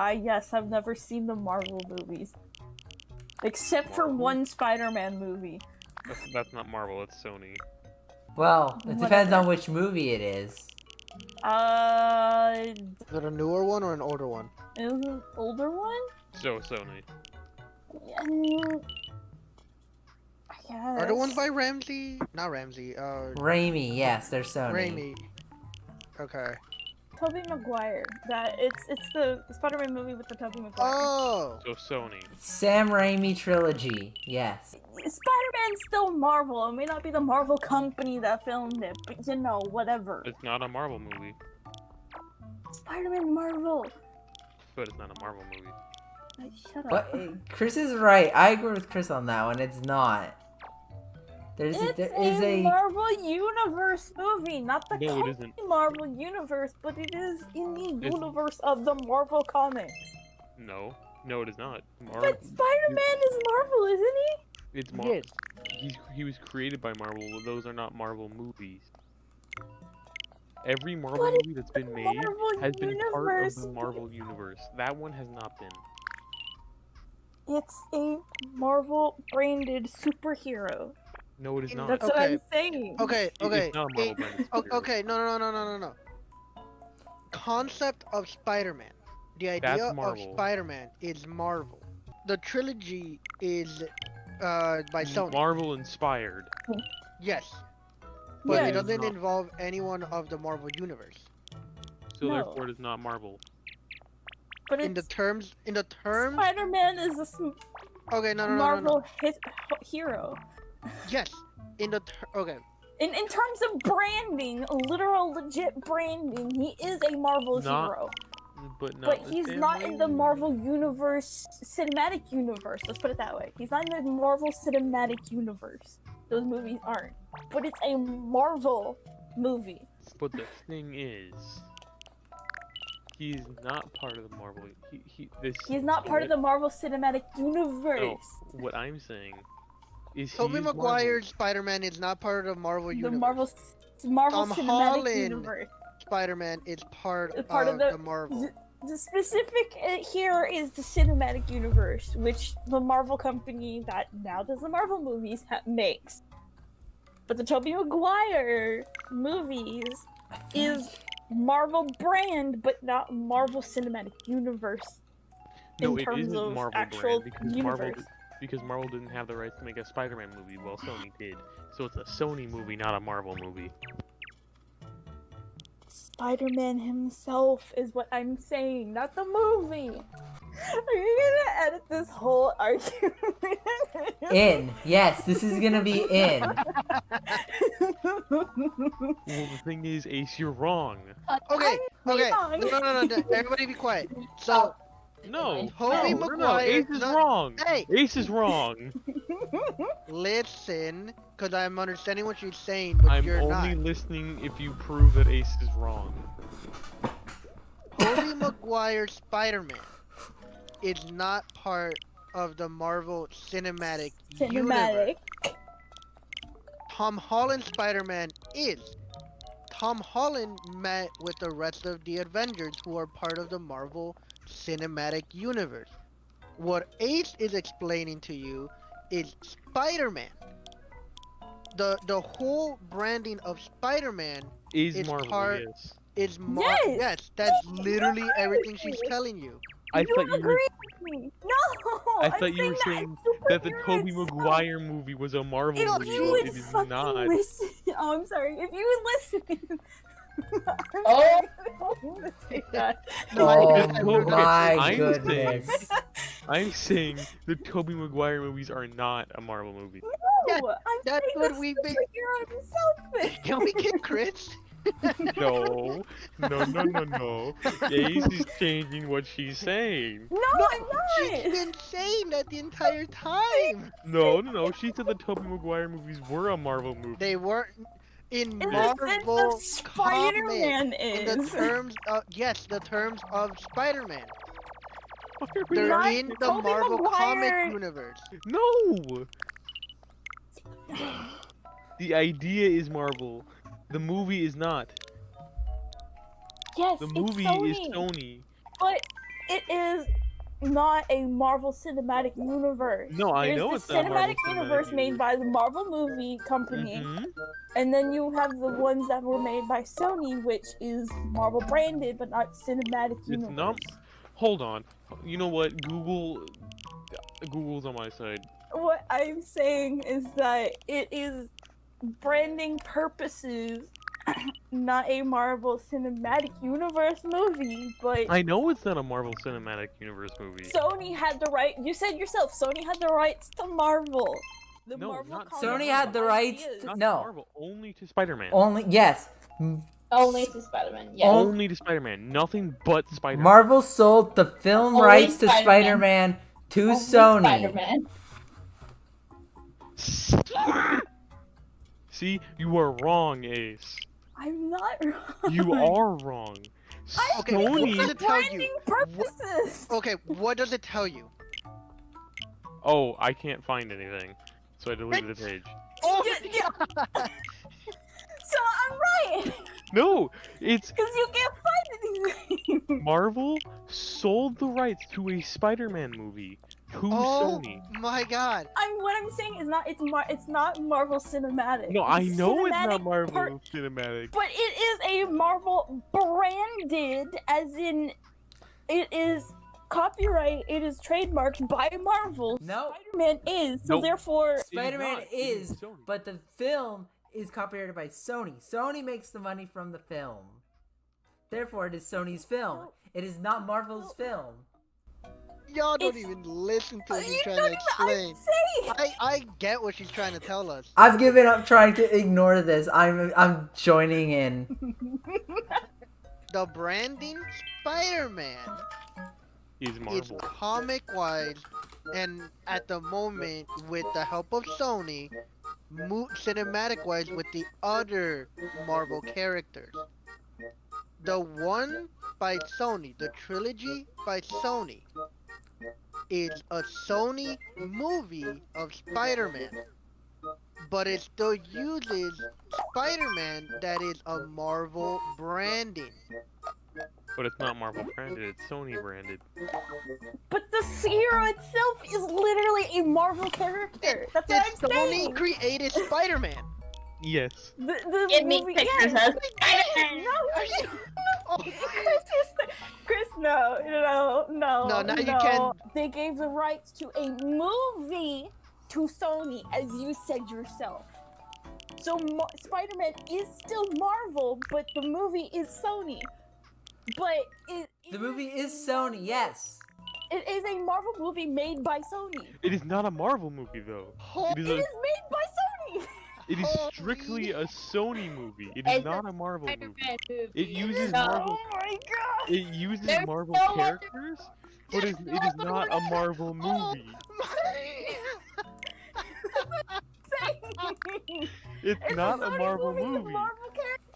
Yes, I've never seen the Marvel movies. Except for one Spider-Man movie. That's not Marvel, it's Sony. Well, it depends Whatever. on which movie it is. Is it a newer one or an older one? Is it an older one? So Sony. I guess. Are the ones by Ramsey? Not Ramsey. Raimi, yes, they're Sony. Raimi. Okay. Tobey Maguire. It's the Spider-Man movie with the Tobey Maguire. Oh. So Sony. Sam Raimi trilogy, yes. Spider-Man's still Marvel. It may not be the Marvel company that filmed it, but you know, whatever. It's not a Marvel movie. Spider-Man Marvel. But it's not a Marvel movie. Shut up. But Chris is right. I agree with Chris on that one. It's not. There is a Marvel Universe movie, not the No, it isn't. Marvel Universe, but it is in the universe of the Marvel comics. No, it is not. But Spider-Man is Marvel, isn't he? It's Marvel. Yes. He was created by Marvel. Those are not Marvel movies. Every Marvel movie that's been made has been part of the Marvel universe. That one has not been. It's a Marvel branded superhero. No, it is not. That's what I'm saying. Okay. It's not a Marvel branded superhero. Okay. No. Concept of Spider-Man. The idea of Spider-Man is Marvel. The trilogy is by Sony. Marvel inspired. Yes. But Yeah. it doesn't involve anyone of the Marvel universe. So No. therefore, it is not Marvel. But In the terms. Spider-Man is a Okay, no. Marvel hero. Yes. Okay. In terms of branding, literal legit branding, he is a Marvel hero. But He's not in the Marvel Universe cinematic universe. Let's put it that way. He's not in the Marvel cinematic universe. Those movies aren't. But it's a Marvel movie. But the thing is, he's not part of the Marvel. He's not part of the Marvel cinematic universe. No, what I'm saying is Tobey Maguire's Spider-Man is not part of the Marvel universe. The Marvel Tom cinematic Holland universe. Spider-Man is part of the Marvel. The specific here is the cinematic universe, which the Marvel company that now does the Marvel movies makes. But the Tobey Maguire movies is Marvel brand, but not Marvel cinematic universe. No, in it terms isn't of Marvel actual brand universe. because Marvel didn't have the rights to make a Spider-Man movie, while Sony did. So it's a Sony movie, not a Marvel movie. Spider-Man himself is what I'm saying, not the movie. Are you gonna edit this whole argument? In. Yes, this is gonna be in. Well, the thing is, Ace, you're wrong. Okay. No. Everybody be quiet. So, Tobey Maguire. Ace is wrong. Hey, Ace is wrong. listen, because I'm understanding what you're saying, but you're not. I'm only listening if you prove that Ace is wrong. Tobey Maguire's Spider-Man is not part of the Marvel Cinematic Universe. Tom Holland's Spider-Man is. Tom Holland met with the rest of the Avengers who are part of the Marvel Cinematic Universe. What Ace is explaining to you is Spider-Man. The whole branding of Spider-Man Is Marvel, yes. is Marvel. Yes, that's literally everything she's telling you. I thought you were. with me. No! I thought you were saying that the Tobey Maguire movie was a Marvel If movie. you would It is fucking not. listen. Oh, I'm sorry. If you would listen. Oh! Oh Because my goodness. I'm saying the Tobey Maguire movies are not a Marvel movie. No, I'm That's saying what the we've been. superhero himself. Can we get Chris? No. Ace is changing what she's saying. No, I'm She's not. been saying that the entire time. No. She said the Tobey Maguire movies were a Marvel movie. They weren't in In the sense Marvel of Spider-Man comics. In the is. terms of the terms of Spider-Man. Why are we They're Not in the Tobey Marvel Maguire. comic universe. No! The idea is Marvel. The movie is not. Yes, The it's movie Sony, is Sony. but it is not a Marvel Cinematic Universe. No, I There's know the it's not Marvel Cinematic Cinematic Universe made Universe. by the Marvel movie company, Mhm. and then you have the ones that were made by Sony, which is Marvel branded but not Cinematic It's Universe. not. Hold on. You know what? Google's on my side. What I'm saying is that it is branding purposes, not a Marvel Cinematic Universe movie, but I know it's not a Marvel Cinematic Universe movie. Sony had the right. You said yourself, Sony had the rights to Marvel. The No, Marvel not comics Sony Marvel. had the rights ideas. to- Not No. Marvel, only to Spider-Man. Only yes. Only to Spider-Man. Yeah. Only to Spider-Man. Nothing but Spider-Man. Marvel sold the film Only rights to Spider-Man. Spider-Man to Only Sony. Spider-Man. See, you are wrong, Ace. I'm not wrong. You are wrong. Okay, what Sony. does it tell you? branding purposes. Okay, what does it tell you? Oh, I can't find anything, so I deleted the page. Oh, Yeah. So I'm right, No, it's because you can't find anything. Marvel sold the rights to a Spider-Man movie to oh Sony. my god. What I'm saying is not it's not Marvel Cinematic. No, I It's know it's cinematic not Marvel per- Cinematic. But it is a Marvel branded, as in, it is copyright. It is trademarked by Marvel. No. Spider-Man is, so Nope. therefore, Spider-Man not. It is is, Sony. but the film is copyrighted by Sony. Sony makes the money from the film. Therefore, it is Sony's film. It is not Marvel's film. Y'all don't It's- even listen to what she's you trying don't to even- explain. I'm saying. I get what she's trying to tell us. I've given up trying to ignore this. I'm joining in. The branding Spider-Man Is is Marvel. comic-wise, and at the moment, with the help of Sony, cinematic-wise with the other Marvel characters. The one by Sony, the trilogy by Sony, is a Sony movie of Spider-Man, but it still uses Spider-Man that is a Marvel branding. But it's not Marvel branded, it's Sony branded. But the hero itself is literally a Marvel character. That's what I'm Sony saying. created Spider-Man. Yes. The Give me movie, pictures yes. of Spider-Man. No, Are you? Oh, Chris, no. No, now you can- They gave the rights to a movie to Sony, as you said yourself. So Spider-Man is still Marvel, but the movie is Sony. But The movie is Sony, yes. It is a Marvel movie made by Sony. It is not a Marvel movie though. Ho- It is It a, is made by Sony. it is Holy- strictly a Sony movie. It is It's not a Marvel movie. Spider-Man movie. It uses No. Marvel. Oh my god. It uses There's Marvel no other- characters, but it is not a Marvel Oh, movie. It's It's not a Sony Marvel movie with movie. Marvel characters.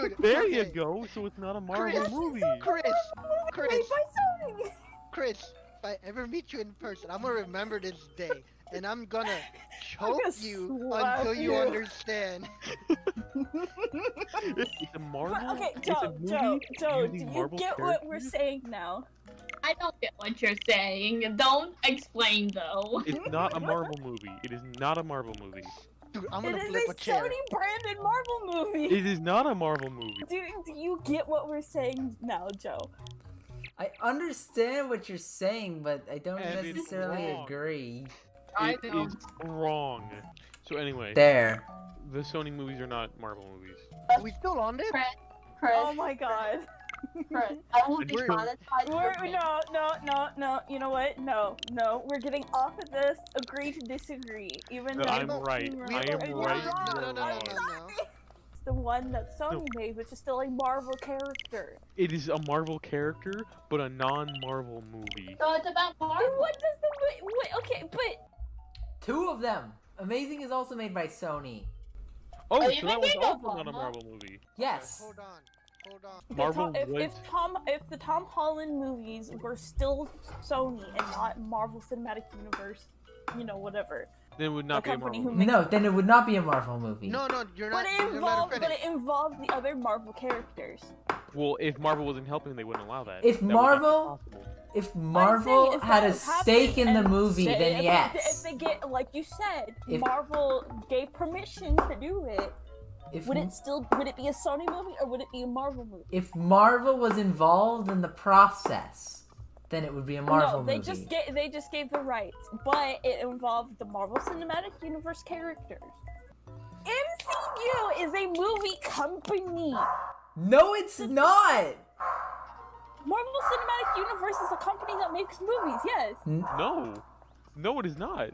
Dude, There you okay. go. So it's not a Chris, Marvel movie. Chris, Made Chris, by Sony. Chris, if I ever meet you in person, I'm gonna remember this day, and I'm gonna choke gonna you slap until you you. understand. It's a Marvel. But, okay, it's Joe, a movie Joe, do using you Marvel get what we're characters. saying now? I don't get what you're saying. Don't explain though. It's not a Marvel movie. It is not a Marvel movie. Dude, I'm It gonna is flip a a chair. Sony branded Marvel movie. It is not a Marvel movie. Do you get what we're saying now, Joe? I understand what you're saying, but I don't And it's necessarily wrong. agree. I It know. is wrong. So anyway, There. the Sony movies are not Marvel movies. Are we still on this? Chris, Oh my god. Chris, I will We're- demonetize your We're, page. no. You know what? No. We're getting off of this. Agree to disagree. Even No, though I'm you're right. wrong. I am You're right, wrong. you are No. wrong. It's the one that Sony made, which is still a Marvel character. It is a Marvel character, but a non-Marvel movie. So it's about Then Marvel. what does the wait? Okay, but Two of them. Amazing is also made by Sony. Oh, Are so you that was making a also not a bomb? Marvel movie. Yes. Hold on. Marvel if was- if the Tom Holland movies were still Sony and not Marvel Cinematic Universe, whatever. Then it would not The be a company Marvel who movie. No, then it would not be a Marvel movie. No, you're But not. it You're not involved, finished. the other Marvel characters. Well, if Marvel wasn't helping, they wouldn't allow that. If That would not be Marvel- possible. If I'm Marvel saying if had that a was stake in happening the and movie, say- then if yes. they get, like you said, If- Marvel gave permission to do it, If would it be a Sony movie or would it be a Marvel movie? if Marvel was involved in the process, then it would be a Marvel no, they movie. they just gave the rights, but it involved the Marvel Cinematic Universe characters. MCU is a movie company. No, it's not. Marvel Cinematic Universe is a company that makes movies. Yes. No, it is not.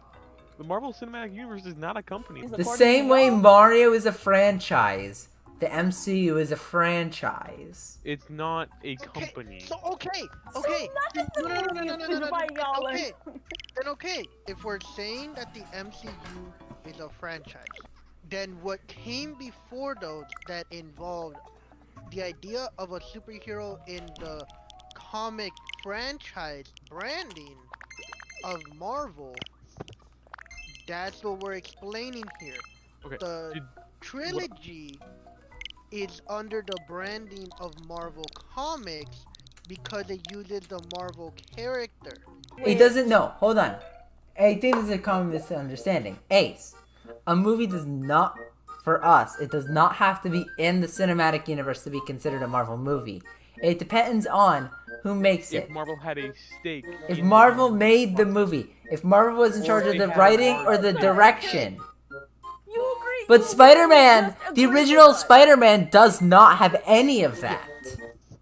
The Marvel Cinematic Universe is not a company. Is The according same to way y'all. Mario is a franchise, the MCU is a franchise. It's not a company. So okay. So Okay. none of the movies is by y'all. Okay. Then okay. If we're saying that the MCU is a franchise, then what came before those that involved the idea of a superhero in the comic franchise branding of Marvel, that's what we're explaining here. Okay. The did- trilogy is under the branding of Marvel Comics because it uses the Marvel character. It doesn't know. Hold on. I think this is a common misunderstanding. Ace, a movie does not, for us, it does not have to be in the cinematic universe to be considered a Marvel movie. It depends on who makes If it. Marvel had a stake. If in Marvel made the movie, if Marvel was in charge of the writing or the direction. You agree? But you Spider-Man, just the agree original with us. Spider-Man does not have any of that.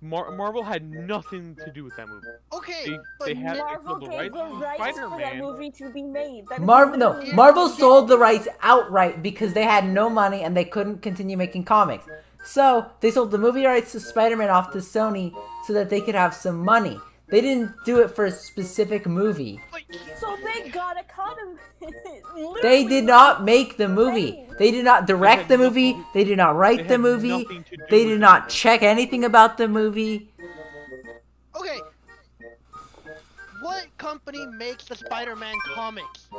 Marvel had nothing to do with that movie. Okay, They but had- Marvel the gave the rights rights to for that Spider-Man. movie to be made. That is Marvel, no, literally- Marvel sold the rights outright because they had no money and they couldn't continue making comics. So they sold the movie rights to Spider-Man off to Sony so that they could have some money. They didn't do it for a specific movie. So they got a cut of it. They did not make the movie. They did not direct the movie. They did not They write the had movie. nothing to do They with did it. not check anything about the movie. okay. What company makes the Spider-Man comics?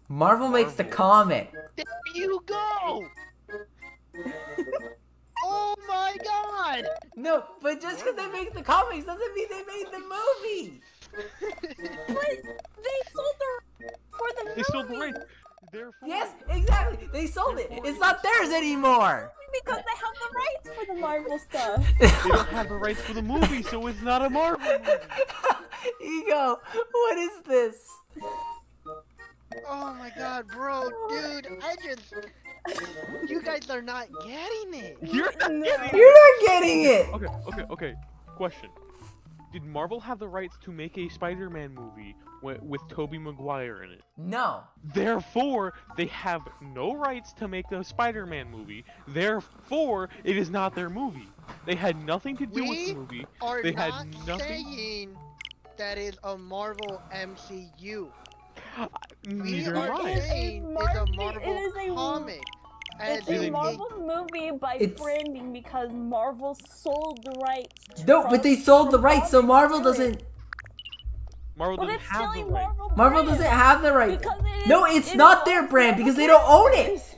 Marvel makes the Marvel. comic. There you go! Oh my god! No, but just because they make the comics doesn't mean they made the movie. But they sold the for the movie They sold the rights. Therefore, Yes, exactly. They sold it. It's not theirs anymore. because they have the rights for the Marvel stuff. they don't have the rights for the movie, so it's not a Marvel movie. Ego, what is this? Oh my god, bro, dude, you guys are not getting it. You're not No. getting it. You're not getting it. Okay. Question. Did Marvel have the rights to make a Spider-Man movie with Tobey Maguire in it? No. Therefore, they have no rights to make the Spider-Man movie. Therefore, it is not their movie. They had nothing to do with We the movie. are They had not nothing. saying that is a Marvel MCU. We Neither are am I. saying It it's a is Marvel a- comic. It's Is a it- Marvel movie by It's- branding because Marvel sold the rights. No, from- but they sold the from rights, so comics Marvel to it. doesn't. Marvel But doesn't it's have still the a rights. Marvel Marvel brand. doesn't have the rights. Because it No, is- it's it not is their all brand Marvel because they don't own it. characters.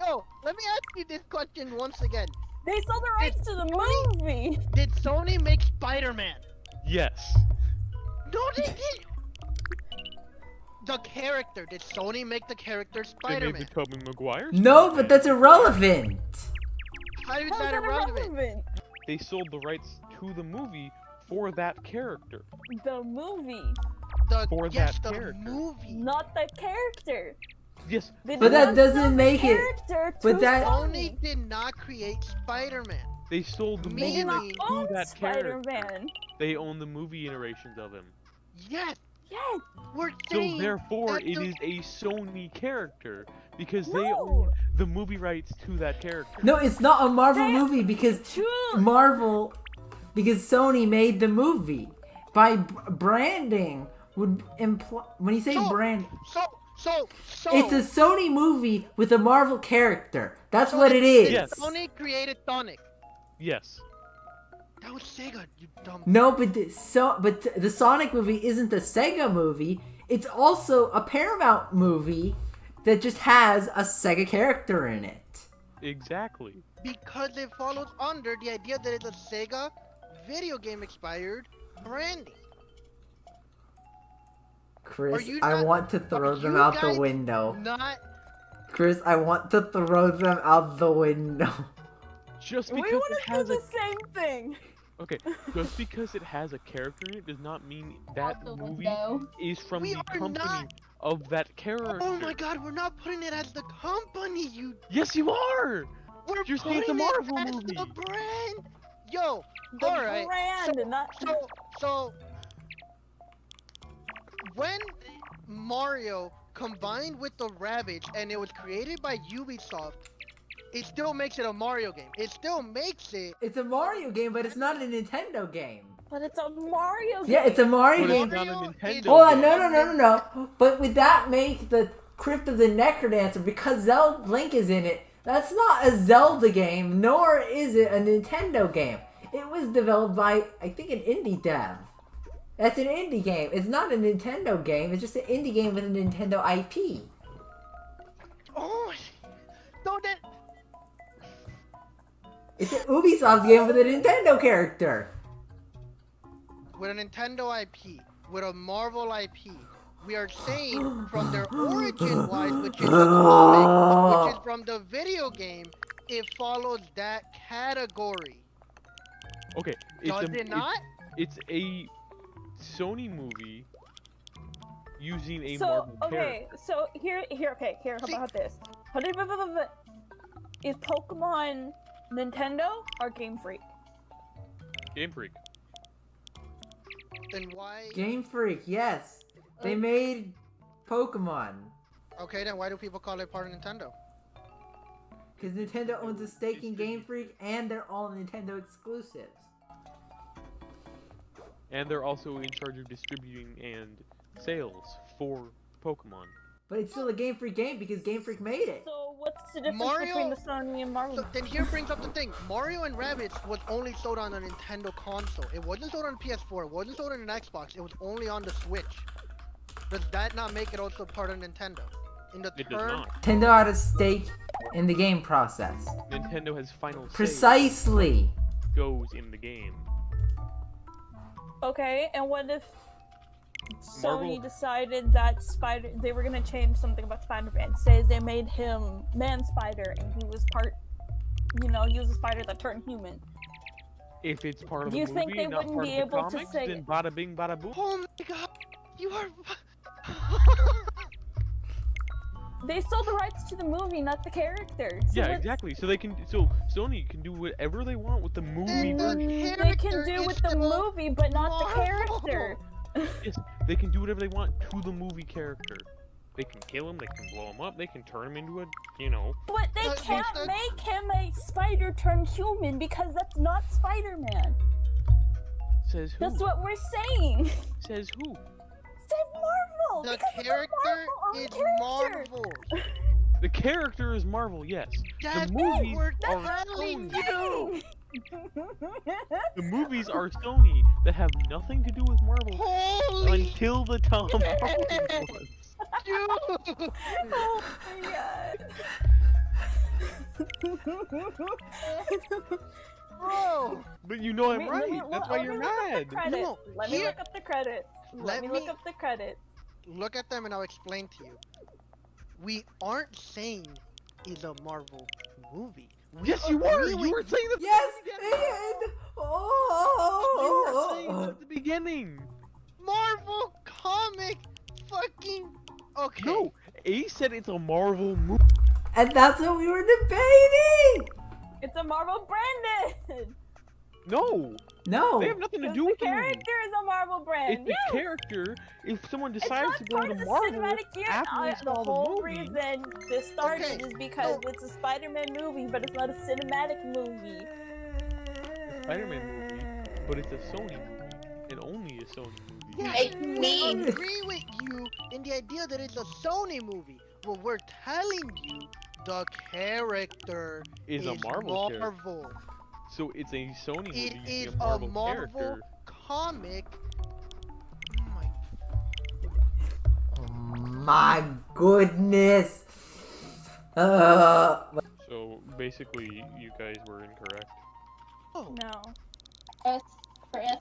No, let me ask you this question once again. They sold the rights to the movie. Did Sony make Spider-Man? Yes. No, they did. The character. Did Sony make the character They Spider-Man? made the Tobey Maguire. No, Spider-Man. but that's irrelevant. How is How's that that irrelevant? irrelevant? They sold the rights to the movie for that character. The movie, For Yes, that the character. movie. not the character. Yes. They But did that not doesn't sell the make it- character but to that- Sony did not create Spider-Man. They sold the They They movie did not Meaning- to own that character. Spider-Man. They own the movie iterations of him. Yes, Yes. we're So saying therefore, that it the- is a Sony character because they No. own the movie rights to that character. No, it's not a Marvel They- movie because True. Marvel, because Sony made the movie. By branding would imply when you say So- brand, So. it's a Sony movie with a Marvel character. That's so what it did is. Yes. Sony created Sonic. Yes. That was Sega, you dumb. No, but the Sonic movie isn't a Sega movie. It's also a Paramount movie that just has a Sega character in it. Exactly. Because it follows under the idea that it's a Sega video game expired branding. Chris, you I not- want to throw are them you out the guys window. Not Chris, I want to throw them out the window. Just We because want it to do has a the same thing. okay, just because it has a character in it does not mean that Out the movie window. is from We the are company not- of that character. Oh my god, we're not putting it as the company, you. Yes, you are. We're You're saying it's a putting it Marvel as movie. the brand. Yo, The alright. brand, not So when Mario combined with the Rabbids and it was created by Ubisoft, it still makes it a Mario game. It still makes it. It's a Mario game, but it's not a Nintendo game. But it's a Mario game. Yeah, it's a Mario But game. it's not a Mario Nintendo is- Hold on, game. no. But would that make the Crypt of the Necrodancer, because Zelda Link is in it, that's not a Zelda game, nor is it a Nintendo game. It was developed by, I think, an indie dev. That's an indie game. It's not a Nintendo game, it's just an indie game with a Nintendo IP. Oh, so that. It's an Ubisoft game with a Nintendo character. With a Nintendo IP, with a Marvel IP, we are saying from their origin wise, which is the comic, which is from the video game, it follows that category. Okay, Does it not? It's a Sony movie using a So Marvel okay, character. so here. How See- about this? Is Pokemon Nintendo or Game Freak? Game Freak. Then why? Game Freak, yes. They made Pokemon. Okay, then why do people call it part of Nintendo? Because Nintendo owns a stake in Game Freak and they're all Nintendo exclusives. And they're also in charge of distributing and sales for Pokemon. But it's still a Game Freak game because Game Freak made it. So what's the difference Mario- between the Sony and Marvel? So then here brings up the thing. Mario and Rabbids was only sold on a Nintendo console. It wasn't sold on PS4. It wasn't sold on an Xbox. It was only on the Switch. Does that not make it also part of Nintendo? In the It does term, not. Nintendo had a stake in the game process. Nintendo has final say Precisely. goes in the game. Okay, and what if Sony Marvel- decided that they were gonna change something about Spider-Man? Say they made him Man-Spider and he was part, he was a spider that turned human. If it's part of Do the you movie, think they not wouldn't part be of the able to comics, say then it? bada bing, bada boom. oh my god, you are. They sold the rights to the movie, not the character. So Yeah, what's- exactly. So Sony can do whatever they want with the movie And the version. They can character do is with the still movie, but not the Marvel. character. Yes, they can do whatever they want to the movie character. They can kill him, they can blow him up, they can turn him into a, But they But can't that's- make him a spider turned human because that's not Spider-Man. says who? That's what we're saying. Says who? Said Marvel. The because it's a character Marvel-owned is character. Marvel. The character is Marvel, yes. That's the movies what we're are telling Sony. you. The movies are Sony that have nothing to do with Marvel Holy until the Tom Holland ones. dude! Oh my god. Bro, But you know I'm Wait, right. That's why let you're me look up mad. the credits. No, Let me here- look up the credits. Let me look up the credits. look at them and I'll explain to you. We aren't saying it's a Marvel movie. We Yes, you were. agree You with were saying the Yes! You were saying Oh! at the beginning. Marvel comic fucking okay. No, Ace said it's a Marvel movie. And that's what we were debating! It's a Marvel branded. No, No! they have nothing to Because do the with the movie. character is a Marvel brand. If the Yes. character, if someone It's decides not to go part to of the Marvel cinematic universe. after they The saw the whole movie, reason this started Okay, is because so- it's a Spider-Man movie, but it's not a cinematic movie. Spider-Man movie, but it's a Sony movie, and only a Sony movie. Yeah, It's we me. agree with you in the idea that it's a Sony movie. Well, we're telling you the character Is a Marvel character. Marvel. So it's a Sony movie It using is a Marvel, a Marvel character. comic. Oh my My goodness! So basically, you guys were incorrect. Oh, No. Chris,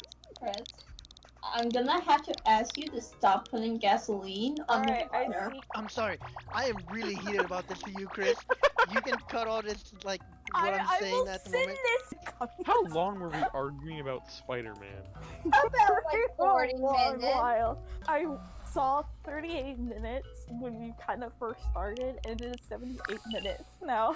I'm gonna have to ask you to stop putting gasoline on the Alright, I fire. see. I'm sorry. I am really heated about this for you, Chris. You can cut all this, like, what I'm I saying will at the send moment. this. How long were we arguing about Spider-Man? About like 40 a long minutes. while. I saw 38 minutes when we kind of first started, and it is 78 minutes now.